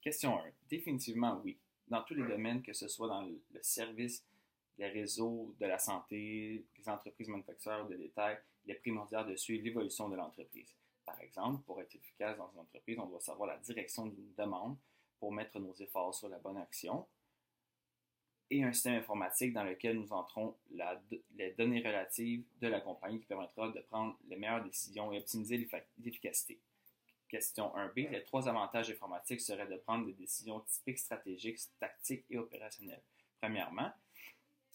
Question 1. Définitivement oui. Dans tous les domaines, que ce soit dans le service, les réseaux de la santé, les entreprises manufacturières de détail, il est primordial de suivre l'évolution de l'entreprise. Par exemple, pour être efficace dans une entreprise, on doit savoir la direction d'une demande pour mettre nos efforts sur la bonne action et un système informatique dans lequel nous entrons les données relatives de la compagnie qui permettra de prendre les meilleures décisions et optimiser l'efficacité. Question 1B. Les 3 avantages informatiques seraient de prendre des décisions typiques stratégiques, tactiques et opérationnelles. Premièrement,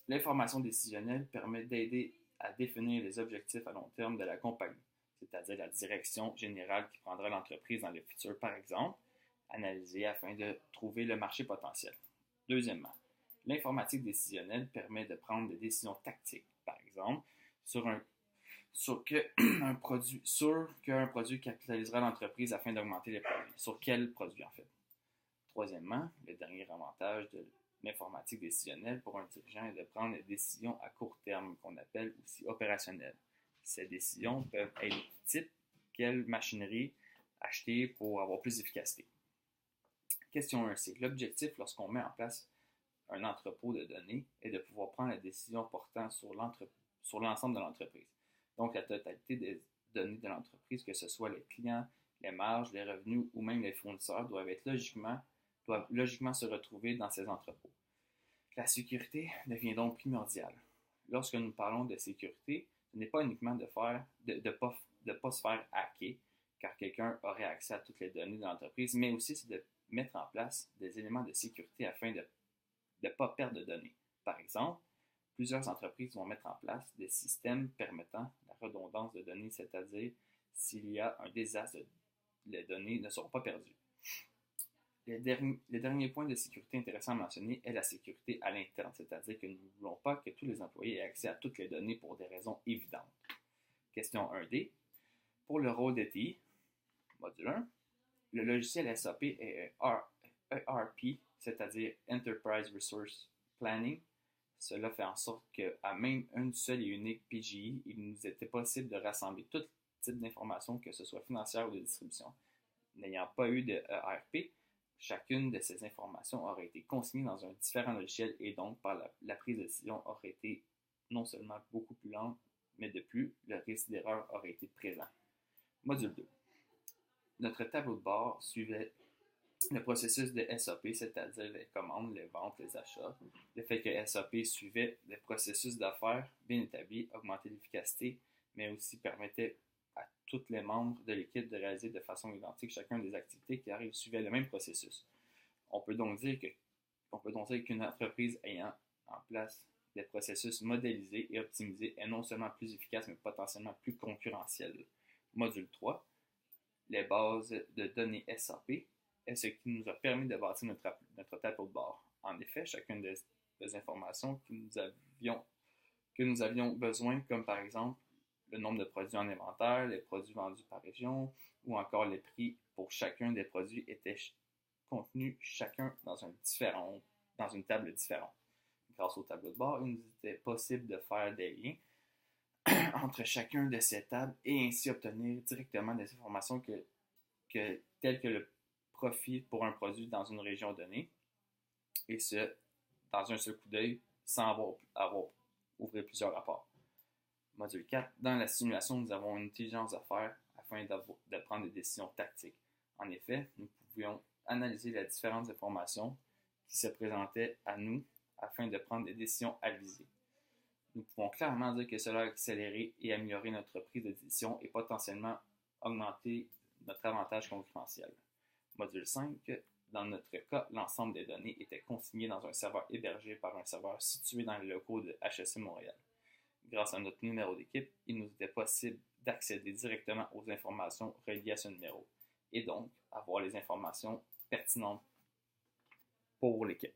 l'information décisionnelle permet d'aider à définir les objectifs à long terme de la compagnie, c'est-à-dire la direction générale qui prendra l'entreprise dans le futur, par exemple, analyser afin de trouver le marché potentiel. Deuxièmement, l'informatique décisionnelle permet de prendre des décisions tactiques, par exemple, sur qu'un produit capitalisera l'entreprise afin d'augmenter les produits. Sur quel produit, en fait. Troisièmement, le dernier avantage de l'informatique décisionnelle pour un dirigeant est de prendre des décisions à court terme, qu'on appelle aussi opérationnelles. Ces décisions peuvent être du type quelle machinerie acheter pour avoir plus d'efficacité. Question 1, c'est que l'objectif lorsqu'on met en place un entrepôt de données est de pouvoir prendre la décision portant sur l'ensemble de l'entreprise. Donc, la totalité des données de l'entreprise, que ce soit les clients, les marges, les revenus ou même les fournisseurs, doivent logiquement se retrouver dans ces entrepôts. La sécurité devient donc primordiale. Lorsque nous parlons de sécurité, ce n'est pas uniquement de pas se faire hacker, car quelqu'un aurait accès à toutes les données de l'entreprise, mais aussi c'est de mettre en place des éléments de sécurité afin de ne pas perdre de données. Par exemple, plusieurs entreprises vont mettre en place des systèmes permettant la redondance de données, c'est-à-dire s'il y a un désastre, les données ne seront pas perdues. Le dernier point de sécurité intéressant à mentionner est la sécurité à l'interne, c'est-à-dire que nous ne voulons pas que tous les employés aient accès à toutes les données pour des raisons évidentes. Question 1D. Pour le rôle DTI, module 1, le logiciel SAP est un ERP, c'est-à-dire Enterprise Resource Planning. Cela fait en sorte qu'à même une seule et unique PGI, il nous était possible de rassembler tout type d'informations, que ce soit financière ou de distribution. N'ayant pas eu de ERP, chacune de ces informations aurait été consignée dans un différent logiciel et donc par la prise de décision aurait été non seulement beaucoup plus lente, mais de plus, le risque d'erreur aurait été présent. Module 2. Notre tableau de bord suivait le processus de SAP, c'est-à-dire les commandes, les ventes, les achats. Le fait que SAP suivait des processus d'affaires bien établis, augmentait l'efficacité, mais aussi permettait à tous les membres de l'équipe de réaliser de façon identique chacune des activités qui arrivent suivait le même processus. On peut donc dire qu'une entreprise ayant en place des processus modélisés et optimisés est non seulement plus efficace, mais potentiellement plus concurrentielle. Module 3. Les bases de données SAP est ce qui nous a permis de bâtir notre tableau de bord. En effet, chacune des informations que nous avions besoin, comme par exemple le nombre de produits en inventaire, les produits vendus par région, ou encore les prix pour chacun des produits étaient contenus chacun dans une table différente. Grâce au tableau de bord, il nous était possible de faire des liens entre chacun de ces tables et ainsi obtenir directement des informations telles que le profit pour un produit dans une région donnée, et ce, dans un seul coup d'œil, sans avoir ouvert plusieurs rapports. Module 4. Dans la simulation, nous avons une intelligence à faire afin de prendre des décisions tactiques. En effet, nous pouvions analyser les différentes informations qui se présentaient à nous afin de prendre des décisions avisées. Nous pouvons clairement dire que cela a accéléré et amélioré notre prise de décision et potentiellement augmenté notre avantage concurrentiel. Module 5. Dans notre cas, l'ensemble des données était consigné dans un serveur hébergé par un serveur situé dans les locaux de HEC Montréal. Grâce à notre numéro d'équipe, il nous était possible d'accéder directement aux informations reliées à ce numéro et donc avoir les informations pertinentes pour l'équipe.